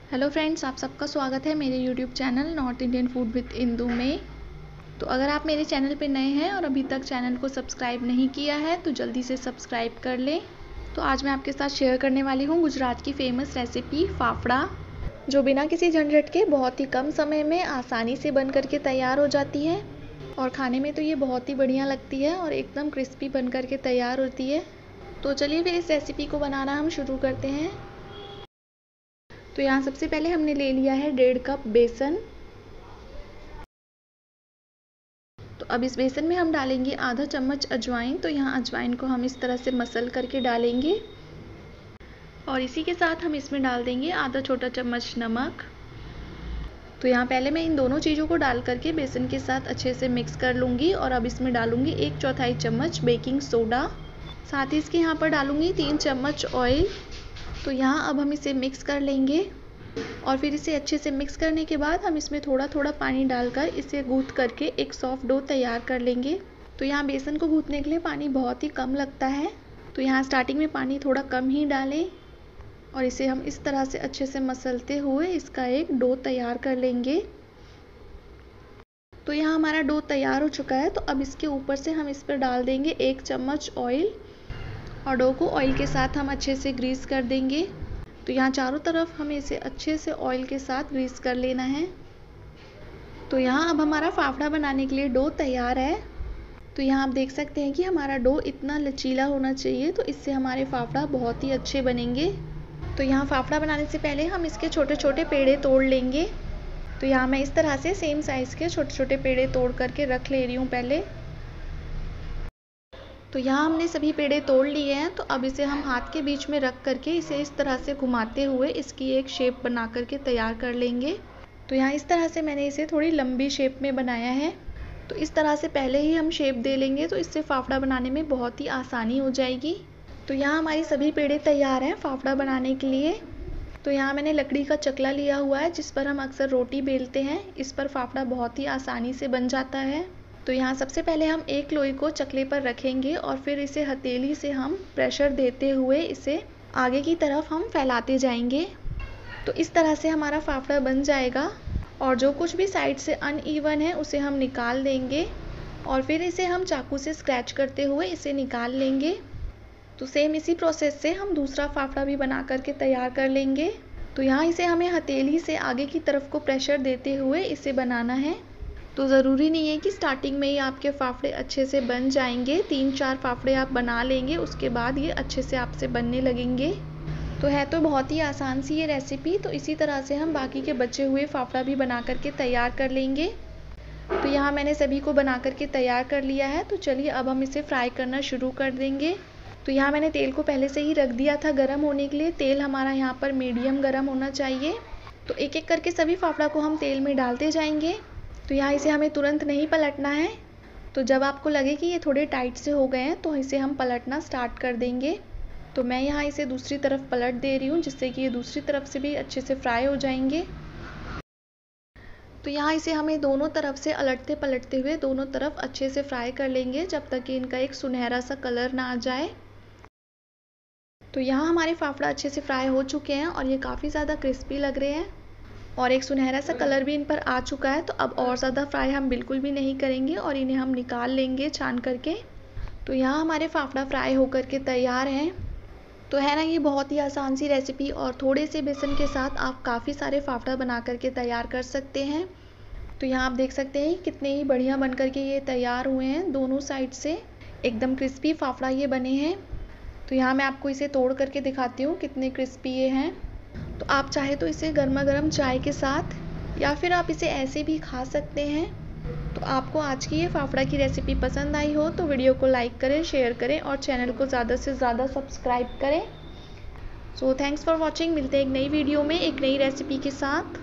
Hello friends, आप सबका स्वागत है मेरे YouTube channel north Indian food with Indu में। तो अगर आप मेरे चैनल पे नए हैं और अभी तक चैनल को सब्सक्राइब नहीं किया है तो जल्दी से सब्सक्राइब कर लें। तो आज मैं आपके साथ शेयर करने वाली हूँ गुजरात की फेमस रेसिपी फाफड़ा, जो बिना किसी झंझट के बहुत ही कम समय में आसानी से बन करके तैयार हो जाती है। और खाने में तो ये बहुत ही बढ़िया लगती है और एकदम क्रिस्पी बन करके तैयार होती है। तो चलिए फिर इस रेसिपी को बनाना हम शुरू करते हैं। तो यहाँ सबसे पहले हमने ले लिया है 1.5 कप बेसन। तो अब इस बेसन में हम डालेंगे आधा चम्मच अजवाइन। तो यहाँ अजवाइन को हम इस तरह से मसल करके डालेंगे और इसी के साथ हम इसमें डाल देंगे आधा छोटा चम्मच नमक। तो यहाँ पहले मैं इन दोनों चीज़ों को डाल करके बेसन के साथ अच्छे से मिक्स कर लूँगी और अब इसमें डालूँगी 1/4 चम्मच बेकिंग सोडा। साथ ही इसके यहाँ पर डालूँगी 3 चम्मच ऑयल। तो यहाँ अब हम इसे मिक्स कर लेंगे और फिर इसे अच्छे से मिक्स करने के बाद हम इसमें थोड़ा थोड़ा पानी डालकर इसे गूँथ करके एक सॉफ्ट डो तैयार कर लेंगे। तो यहाँ बेसन को गूँथने के लिए पानी बहुत ही कम लगता है, तो यहाँ स्टार्टिंग में पानी थोड़ा कम ही डालें और इसे हम इस तरह से अच्छे से मसलते हुए इसका एक डो तैयार कर लेंगे। तो यहाँ हमारा डो तैयार हो चुका है। तो अब इसके ऊपर से हम इस पर डाल देंगे 1 चम्मच ऑयल और डो को ऑयल के साथ हम अच्छे से ग्रीस कर देंगे। तो यहाँ चारों तरफ हमें इसे अच्छे से ऑयल के साथ ग्रीस कर लेना है। तो यहाँ अब हमारा फाफड़ा बनाने के लिए डो तैयार है। तो यहाँ आप देख सकते हैं कि हमारा डो इतना लचीला होना चाहिए, तो इससे हमारे फाफड़ा बहुत ही अच्छे बनेंगे। तो यहाँ फाफड़ा बनाने से पहले हम इसके छोटे छोटे पेड़े तोड़ लेंगे। तो यहाँ मैं इस तरह से सेम साइज़ के छोटे छोटे पेड़े तोड़ करके रख ले रही हूँ पहले। तो यहाँ हमने सभी पेड़े तोड़ लिए हैं। तो अब इसे हम हाथ के बीच में रख करके इसे इस तरह से घुमाते हुए इसकी एक शेप बना करके तैयार कर लेंगे। तो यहाँ इस तरह से मैंने इसे थोड़ी लंबी शेप में बनाया है। तो इस तरह से पहले ही हम शेप दे लेंगे तो इससे फाफड़ा बनाने में बहुत ही आसानी हो जाएगी। तो यहाँ हमारी सभी पेड़े तैयार हैं फाफड़ा बनाने के लिए। तो यहाँ मैंने लकड़ी का चकला लिया हुआ है जिस पर हम अक्सर रोटी बेलते हैं। इस पर फाफड़ा बहुत ही आसानी से बन जाता है। तो यहाँ सबसे पहले हम एक लोई को चकले पर रखेंगे और फिर इसे हथेली से हम प्रेशर देते हुए इसे आगे की तरफ हम फैलाते जाएंगे। तो इस तरह से हमारा फाफड़ा बन जाएगा और जो कुछ भी साइड से अनइवन है उसे हम निकाल देंगे और फिर इसे हम चाकू से स्क्रैच करते हुए इसे निकाल लेंगे। तो सेम इसी प्रोसेस से हम दूसरा फाफड़ा भी बना करके तैयार कर लेंगे। तो यहाँ इसे हमें हथेली से आगे की तरफ को प्रेशर देते हुए इसे बनाना है। तो ज़रूरी नहीं है कि स्टार्टिंग में ही आपके फाफड़े अच्छे से बन जाएंगे। 3-4 फाफड़े आप बना लेंगे, उसके बाद ये अच्छे से आपसे बनने लगेंगे। तो है तो बहुत ही आसान सी ये रेसिपी। तो इसी तरह से हम बाकी के बचे हुए फाफड़ा भी बना करके तैयार कर लेंगे। तो यहाँ मैंने सभी को बना करके तैयार कर लिया है। तो चलिए अब हम इसे फ्राई करना शुरू कर देंगे। तो यहाँ मैंने तेल को पहले से ही रख दिया था गर्म होने के लिए। तेल हमारा यहाँ पर मीडियम गर्म होना चाहिए। तो एक एक करके सभी फाफड़ा को हम तेल में डालते जाएंगे। तो यहाँ इसे हमें तुरंत नहीं पलटना है। तो जब आपको लगे कि ये थोड़े टाइट से हो गए हैं तो इसे हम पलटना स्टार्ट कर देंगे। तो मैं यहाँ इसे दूसरी तरफ पलट दे रही हूँ जिससे कि ये दूसरी तरफ से भी अच्छे से फ्राई हो जाएंगे। तो यहाँ इसे हमें दोनों तरफ से अलटते पलटते हुए दोनों तरफ अच्छे से फ्राई कर लेंगे जब तक कि इनका एक सुनहरा सा कलर ना आ जाए। तो यहाँ हमारे फाफड़ा अच्छे से फ्राई हो चुके हैं और ये काफ़ी ज़्यादा क्रिस्पी लग रहे हैं और एक सुनहरा सा कलर भी इन पर आ चुका है। तो अब और ज़्यादा फ्राई हम बिल्कुल भी नहीं करेंगे और इन्हें हम निकाल लेंगे छान करके। तो यहाँ हमारे फाफड़ा फ्राई होकर के तैयार हैं। तो है ना ये बहुत ही आसान सी रेसिपी और थोड़े से बेसन के साथ आप काफ़ी सारे फाफड़ा बना करके तैयार कर सकते हैं। तो यहाँ आप देख सकते हैं कितने ही बढ़िया बन करके ये तैयार हुए हैं। दोनों साइड से एकदम क्रिस्पी फाफड़ा ये बने हैं। तो यहाँ मैं आपको इसे तोड़ करके दिखाती हूँ कितने क्रिस्पी ये हैं। तो आप चाहे तो इसे गर्मा गर्म चाय के साथ या फिर आप इसे ऐसे भी खा सकते हैं। तो आपको आज की ये फाफड़ा की रेसिपी पसंद आई हो तो वीडियो को लाइक करें, शेयर करें और चैनल को ज़्यादा से ज़्यादा सब्सक्राइब करें। So thanks for watching. मिलते हैं एक नई वीडियो में एक नई रेसिपी के साथ।